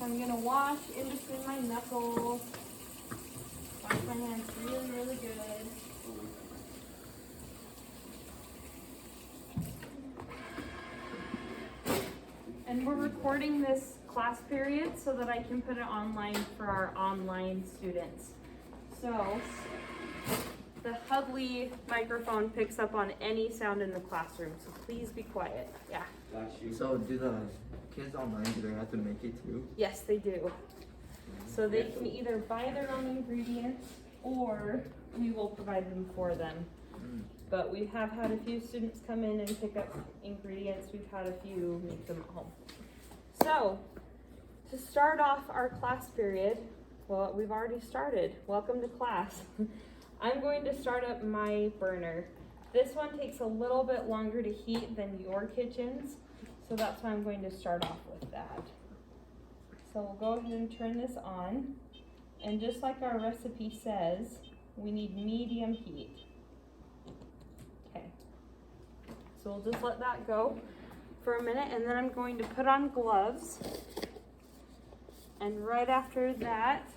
So I'm gonna wash in between my knuckles. Wash my hands really, really good. And we're recording this class period so that I can put it online for our online students. So the Hugly microphone picks up on any sound in the classroom, so please be quiet. Yeah. Got you. So do the kids online, do they have to make it too? Yes, they do. So they can either buy their own ingredients or we will provide them for them. But we have had a few students come in and pick up ingredients. We've had a few make them at home. So to start off our class period, well, we've already started. Welcome to class. I'm going to start up my burner. This one takes a little bit longer to heat than your kitchens, so that's why I'm going to start off with that. So we'll go ahead and turn this on, and just like our recipe says, we need medium heat. Okay, so we'll just let that go for a minute, and then I'm going to put on gloves, and right after that,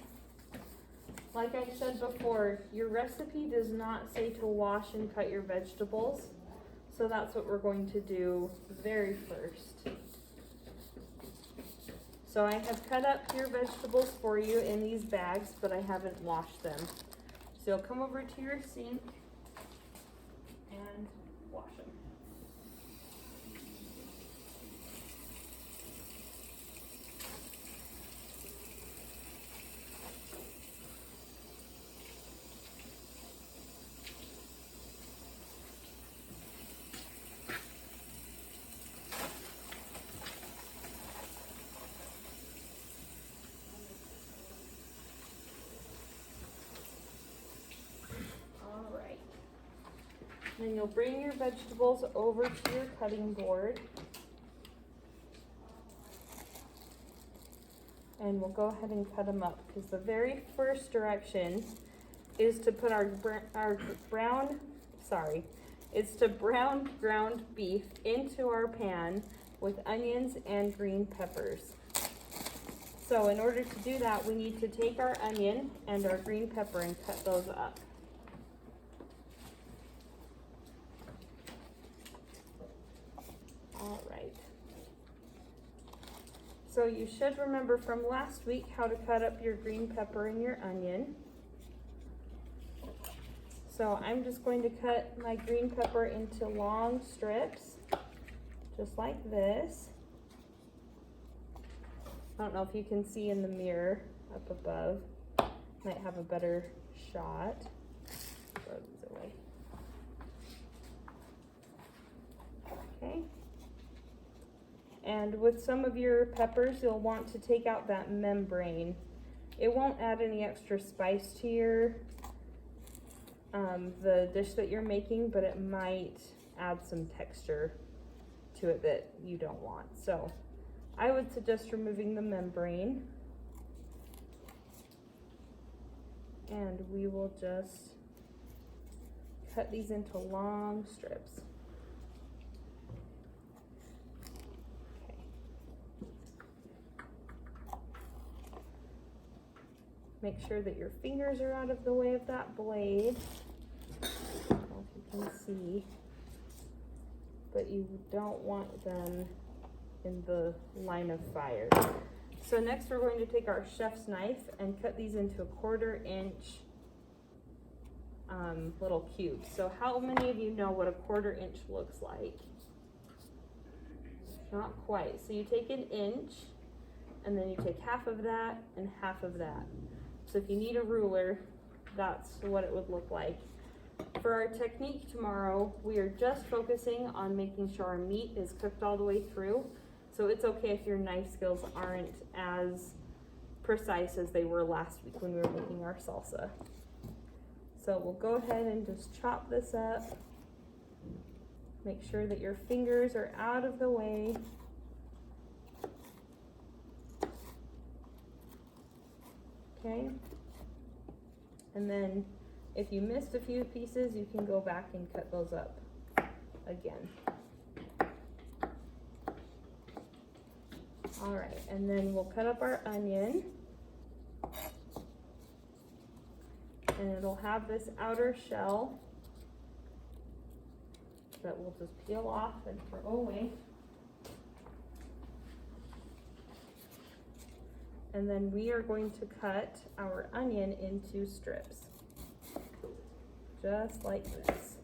like I said before, your recipe does not say to wash and cut your vegetables, so that's what we're going to do very first. So I have cut up your vegetables for you in these bags, but I haven't washed them. So you'll come over to your sink and wash them. Then you'll bring your vegetables over to your cutting board. And we'll go ahead and cut them up, because the very first direction is to put our brown ground beef into our pan with onions and green peppers. So in order to do that, we need to take our onion and our green pepper and cut those up. All right. So you should remember from last week how to cut up your green pepper and your onion. So I'm just going to cut my green pepper into long strips, just like this. I don't know if you can see in the mirror up above. Might have a better shot. Throw these away. Okay. And with some of your peppers, you'll want to take out that membrane. It won't add any extra spice to your the dish that you're making, but it might add some texture to it that you don't want. So I would suggest removing the membrane. And we will just cut these into long strips. Make sure that your fingers are out of the way of that blade. I don't know if you can see, but you don't want them in the line of fire. So next we're going to take our chef's knife and cut these into a 1/4 inch little cubes. So how many of you know what a 1/4 inch looks like? Not quite. So you take 1 inch and then you take half of that and half of that. So if you need a ruler, that's what it would look like. For our technique tomorrow, we are just focusing on making sure our meat is cooked all the way through. So it's okay if your knife skills aren't as precise as they were last week when we were making our salsa. So we'll go ahead and just chop this up. Make sure that your fingers are out of the way. Okay, and then if you missed a few pieces, you can go back and cut those up again. All right, and then we'll cut up our onion. And it'll have this outer shell that we'll just peel off and throw away. And then we are going to cut our onion into strips, just like this.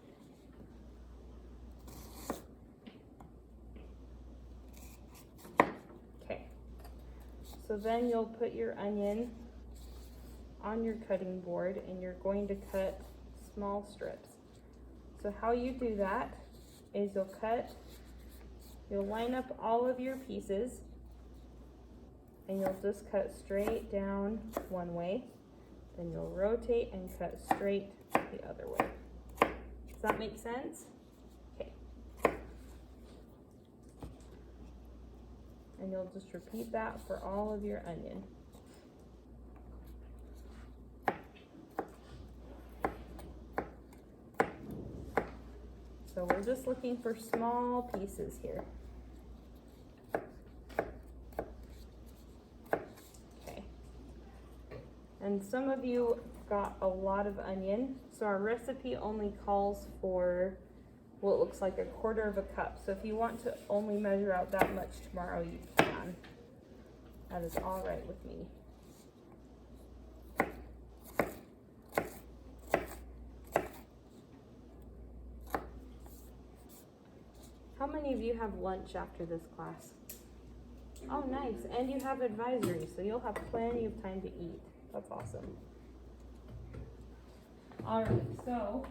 Okay, so then you'll put your onion on your cutting board and you're going to cut small strips. So how you do that is you'll line up all of your pieces and you'll just cut straight down one way, then you'll rotate and cut straight the other way. Does that make sense? Okay. And you'll just repeat that for all of your onion. So we're just looking for small pieces here. Okay. And some of you got a lot of onion, so our recipe only calls for what looks like 1/4 of a cup. So if you want to only measure out that much tomorrow, you can. That is all right with me. How many of you have lunch after this class? Oh, nice. And you have advisory, so you'll have plenty of time to eat. That's awesome. All right, so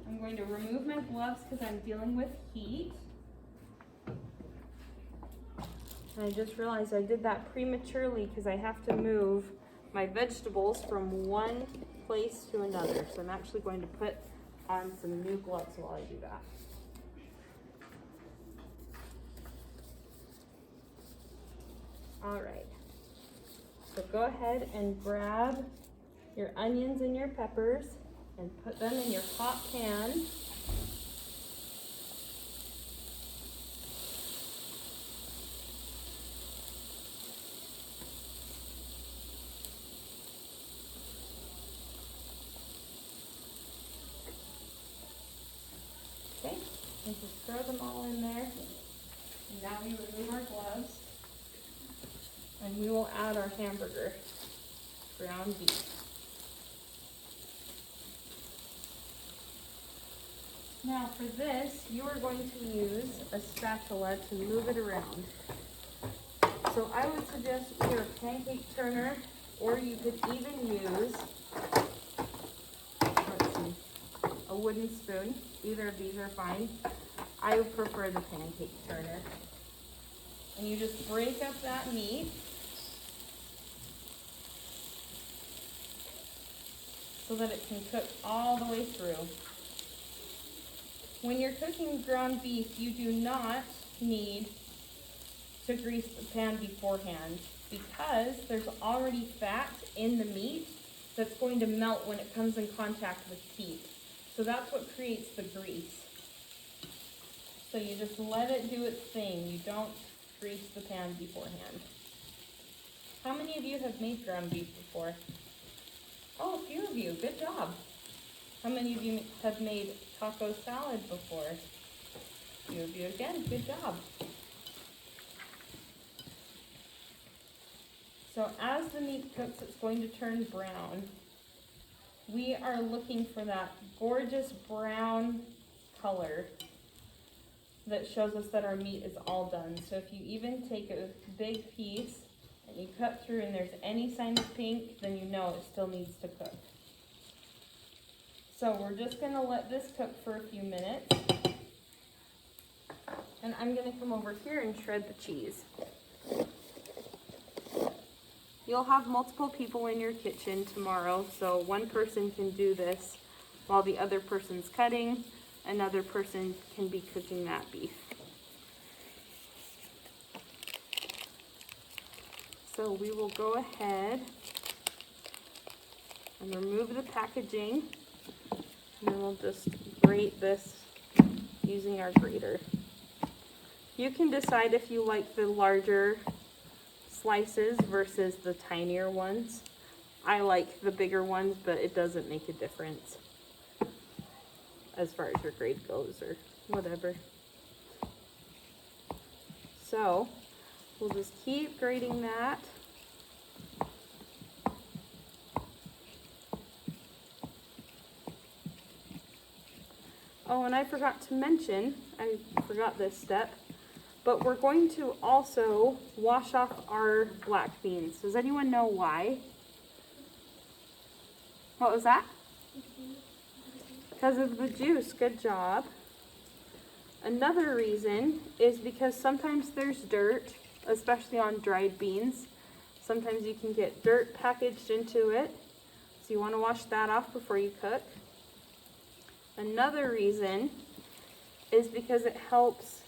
I'm going to remove my gloves because I'm dealing with heat. And I just realized I did that prematurely because I have to move my vegetables from one place to another. So I'm actually going to put on some new gloves while I do that. All right, so go ahead and grab your onions and your peppers and put them in your hot pan. Okay, and just throw them all in there. And now we remove our gloves. And we will add our hamburger, ground beef. Now for this, you are going to use a spatula to move it around. So I would suggest either a pancake turner, or you could even use, let's see, a wooden spoon. Either of these are fine. I would prefer the pancake turner. And you just break up that meat. So that it can cook all the way through. When you're cooking ground beef, you do not need to grease the pan beforehand because there's already fat in the meat that's going to melt when it comes in contact with heat. So that's what creates the grease. So you just let it do its thing. You don't grease the pan beforehand. How many of you have made ground beef before? Oh, a few of you. Good job. How many of you have made taco salad before? A few of you again. Good job. So as the meat cooks, it's going to turn brown. We are looking for that gorgeous brown color that shows us that our meat is all done. So if you even take a big piece and you cut through and there's any sign of pink, then you know it still needs to cook. So we're just gonna let this cook for a few minutes. And I'm gonna come over here and shred the cheese. You'll have multiple people in your kitchen tomorrow, so one person can do this while the other person's cutting. Another person can be cooking that beef. So we will go ahead and remove the packaging, and then we'll just grate this using our grater. You can decide if you like the larger slices versus the tinier ones. I like the bigger ones, but it doesn't make a difference as far as your grade goes or whatever. So we'll just keep grading that. Oh, and I forgot to mention, I forgot this step, but we're going to also wash off our black beans. Does anyone know why? What was that? Because of the juice. Good job. Another reason is because sometimes there's dirt, especially on dried beans. Sometimes you can get dirt packaged into it, so you want to wash that off before you cook. Another reason is because it helps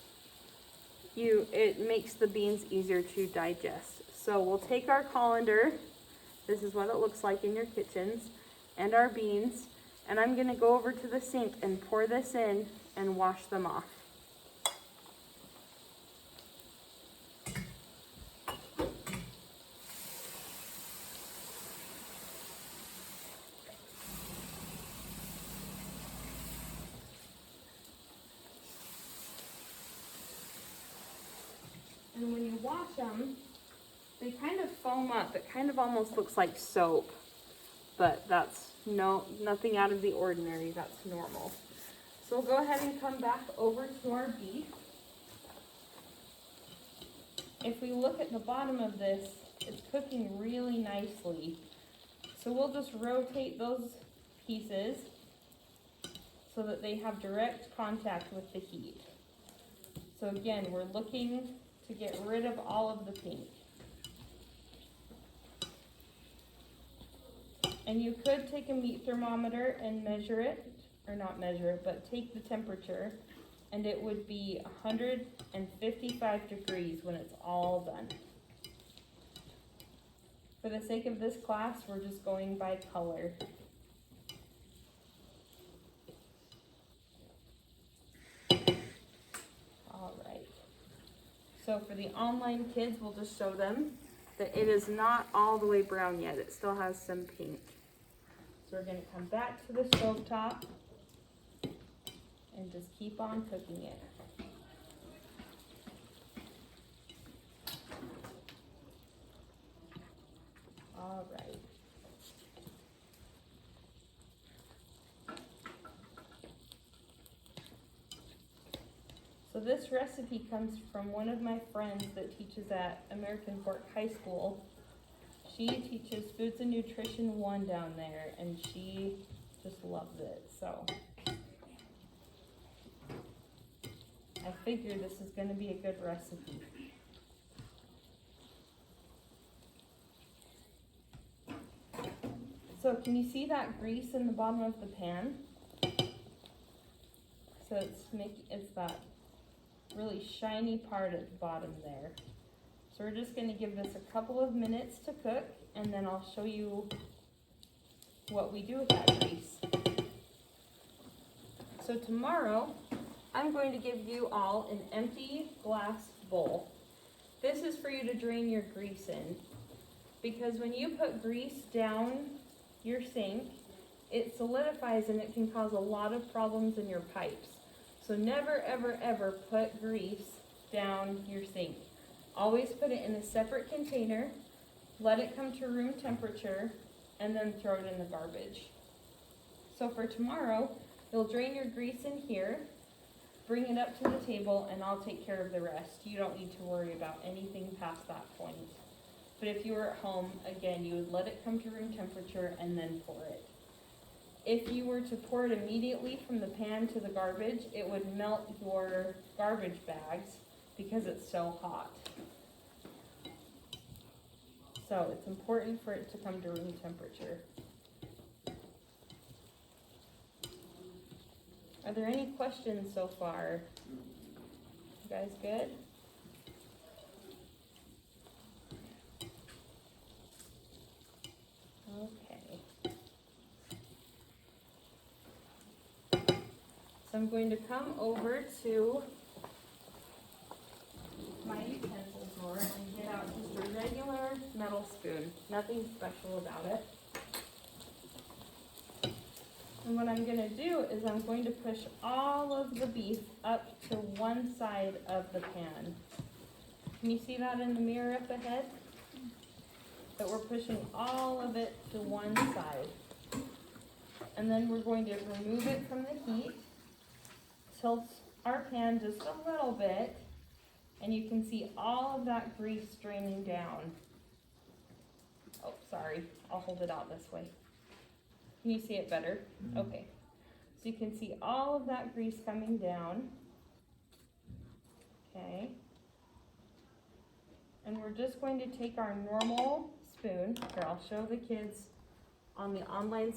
you, it makes the beans easier to digest. So we'll take our colander, this is what it looks like in your kitchens, and our beans, and I'm going to go over to the sink and pour this in and wash them off. And when you wash them, they kind of foam up. It kind of almost looks like soap, but that's nothing out of the ordinary. That's normal. So we'll go ahead and come back over to our beef. If we look at the bottom of this, it's cooking really nicely. So we'll just rotate those pieces so that they have direct contact with the heat. So again, we're looking to get rid of all of the pink. And you could take a meat thermometer and measure it, or not measure it, but take the temperature, and it would be 155 degrees when it's all done. For the sake of this class, we're just going by color. So for the online kids, we'll just show them that it is not all the way brown yet. It still has some pink. So we're going to come back to the stove top and just keep on cooking it. All right. So this recipe comes from one of my friends that teaches at American Fork High School. She teaches Foods and Nutrition 1 down there, and she just loves it. So I figure this is going to be a good recipe. So can you see that grease in the bottom of the pan? So it's that really shiny part at the bottom there. So we're just going to give this a couple of minutes to cook, and then I'll show you what we do with that grease. So tomorrow, I'm going to give you all an empty glass bowl. This is for you to drain your grease in, because when you put grease down your sink, it solidifies and it can cause a lot of problems in your pipes. So never, ever, ever put grease down your sink. Always put it in a separate container, let it come to room temperature, and then throw it in the garbage. So for tomorrow, you'll drain your grease in here, bring it up to the table, and I'll take care of the rest. You don't need to worry about anything past that point. But if you were at home, again, you would let it come to room temperature and then pour it. If you were to pour it immediately from the pan to the garbage, it would melt your garbage bags because it's so hot. So it's important for it to come to room temperature. Are there any questions so far? You guys good? Okay. So I'm going to come over to my utensil drawer and get out just a regular cereal spoon. Nothing special about it. And what I'm gonna do is I'm going to push all of the beef up to one side of the pan. Can you see that in the mirror up ahead? That we're pushing all of it to one side. And then we're going to remove it from the heat, tilt our pan just a little bit, and you can see all of that grease draining down. Oh, sorry, I'll hold it out this way. Can you see it better? Mm-hmm. Okay. So you can see all of that grease coming down. Okay. And we're just going to take our normal spoon. Here, I'll show the kids on the online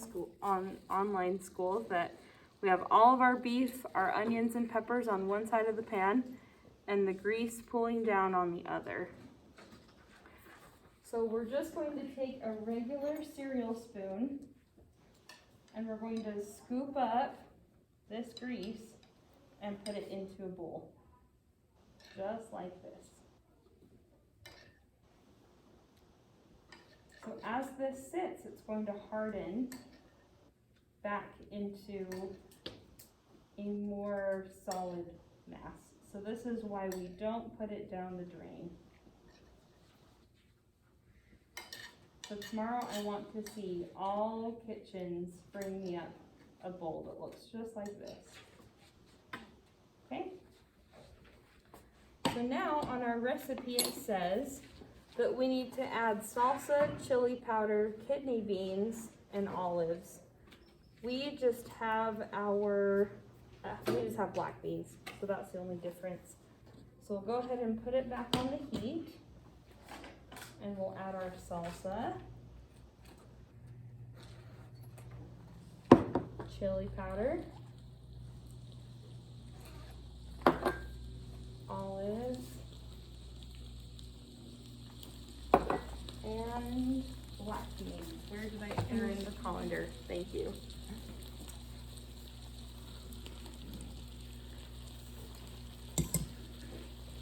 school that we have all of our beef, our onions and peppers on one side of the pan, and the grease pulling down on the other. So we're just going to take a regular cereal spoon and we're going to scoop up this grease and put it into a bowl, just like this. So as this sits, it's going to harden back into a more solid mass. So this is why we don't put it down the drain. So tomorrow I want to see all kitchens bring me up a bowl that looks just like this. Okay? So now on our recipe it says that we need to add salsa, chili powder, kidney beans, and olives. We just have black beans, so that's the only difference. So we'll go ahead and put it back on the heat, and we'll add our salsa, chili powder, olives, and black beans. Where did I enter in the colander? Thank you.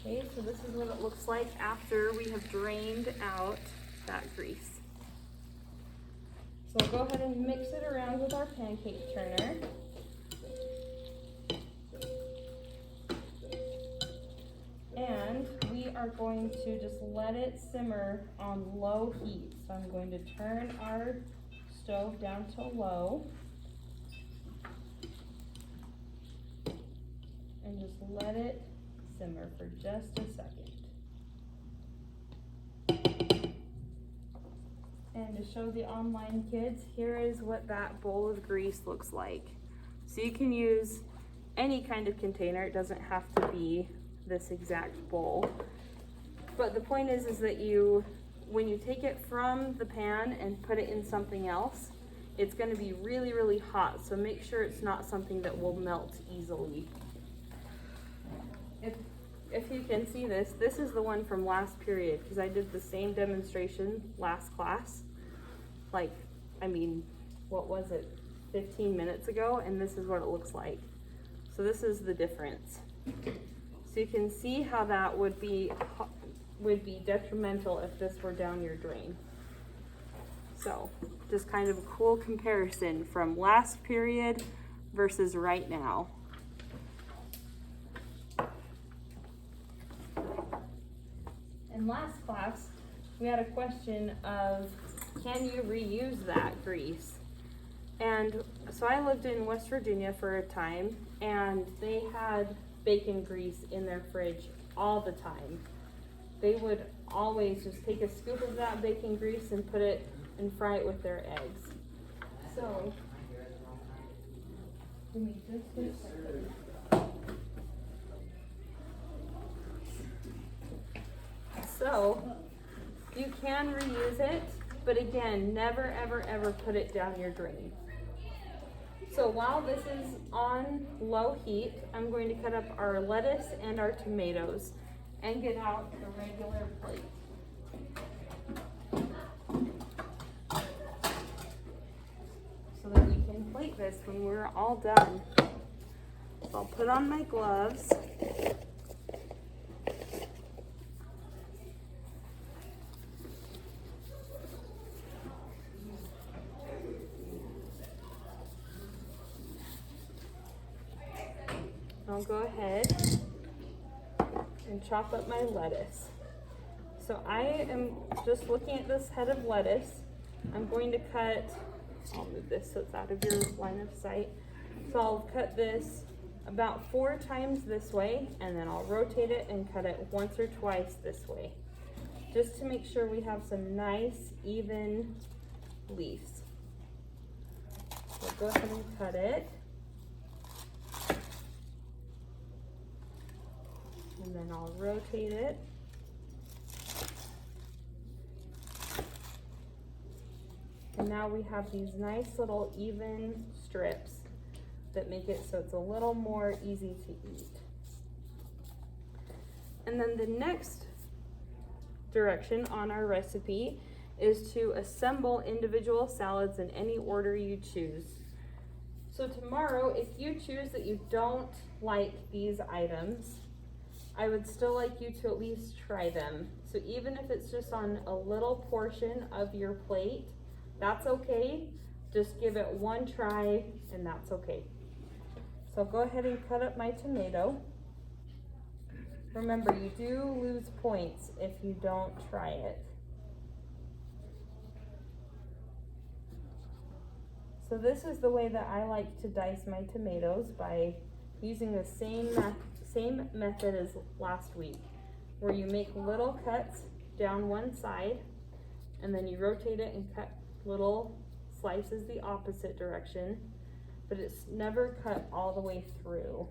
Okay, so this is what it looks like after we have drained out that grease. So we'll go ahead and mix it around with our pancake turner. And we are going to just let it simmer on low heat. So I'm going to turn our stove down to low. And just let it simmer for just a second. And to show the online kids, here is what that bowl of grease looks like. So you can use any kind of container. It doesn't have to be this exact bowl. But the point is that when you take it from the pan and put it in something else, it's going to be really, really hot. So make sure it's not something that will melt easily. If you can see this is the one from last period, because I did the same demonstration last class. What was it, 15 minutes ago, and this is what it looks like. So this is the difference. So you can see how that would be detrimental if this were down your drain. So just kind of a cool comparison from last period versus right now. In last class, we had a question of, can you reuse that grease? And so I lived in West Virginia for a time, and they had bacon grease in their fridge all the time. They would always just take a scoop of that bacon grease and put it and fry it with their eggs. So, give me just a second. So, you can reuse it, but again, never ever ever put it down your drain. So while this is on low heat, I'm going to cut up our lettuce and our tomatoes and get out the regular plate. So that we can plate this when we're all done. So I'll put on my gloves. I'll go ahead and chop up my lettuce. So I am just looking at this head of lettuce. I'm going to cut, I'll move this so it's out of your line of sight. So I'll cut this about 4 times this way, and then I'll rotate it and cut it once or twice this way, just to make sure we have some nice, even leaves. So go ahead and cut it. And then I'll rotate it. And now we have these nice little even strips that make it so it's a little more easy to eat. And then the next direction on our recipe is to assemble individual salads in any order you choose. So tomorrow, if you choose that you don't like these items, I would still like you to at least try them. So even if it's just on a little portion of your plate, that's okay. Just give it one try and that's okay. So I'll go ahead and cut up my tomato. Remember, you do lose points if you don't try it. So this is the way that I like to dice my tomatoes, by using the same method as last week, where you make little cuts down one side and then you rotate it and cut little slices the opposite direction, but it's never cut all the way through.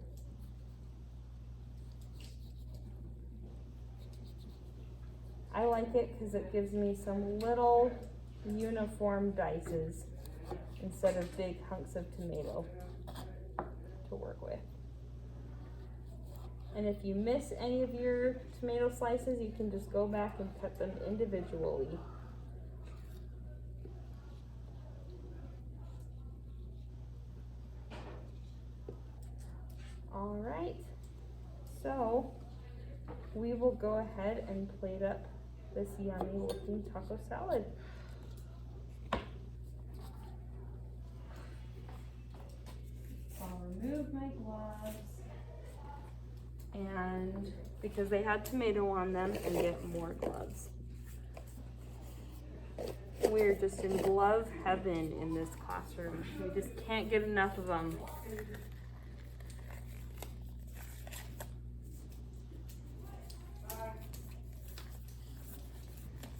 I like it because it gives me some little uniform dices instead of big hunks of tomato to work with. And if you miss any of your tomato slices, you can just go back and cut them individually. All right, so we will go ahead and plate up this yummy looking taco salad. So I'll remove my gloves, and because they had tomato on them, and get more gloves. We're just in glove heaven in this classroom. We just can't get enough of them.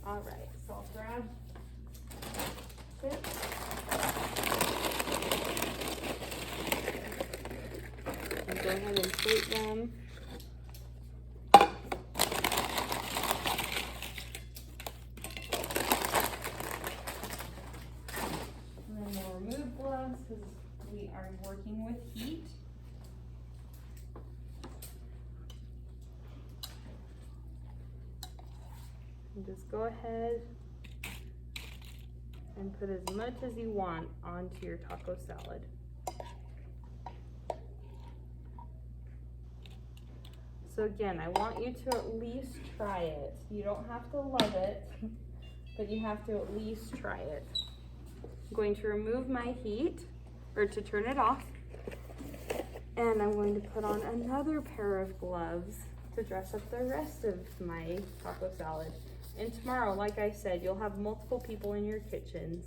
All right, so I'll grab this. And go ahead and plate them. And then we'll remove gloves because we are working with heat. And just go ahead and put as much as you want onto your taco salad. So again, I want you to at least try it. You don't have to love it, but you have to at least try it. I'm going to remove my heat, or to turn it off, and I'm going to put on another pair of gloves to dress up the rest of my taco salad. And tomorrow, like I said, you'll have multiple people in your kitchens.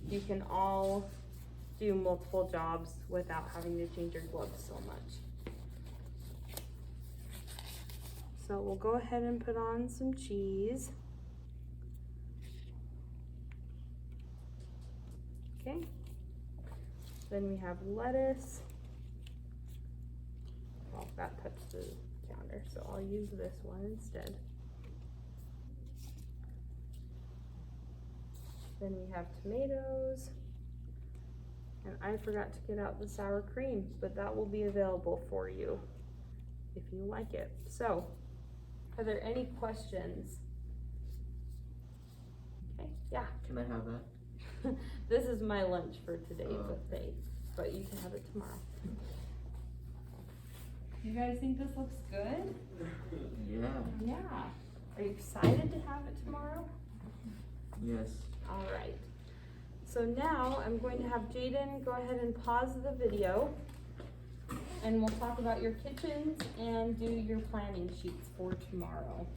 You can all do multiple jobs without having to change your gloves so much. So we'll go ahead and put on some cheese. Okay. Then we have lettuce. Well, that touched the counter, so I'll use this one instead. Then we have tomatoes, and I forgot to get out the sour cream, but that will be available for you if you like it. So, are there any questions? Okay, yeah. Can I have that? This is my lunch for today, but you can have it tomorrow. You guys think this looks good? Yeah. Yeah. Are you excited to have it tomorrow? Yes. All right. So now I'm going to have Jaden go ahead and pause the video, and we'll talk about your kitchens and do your planning sheets for tomorrow.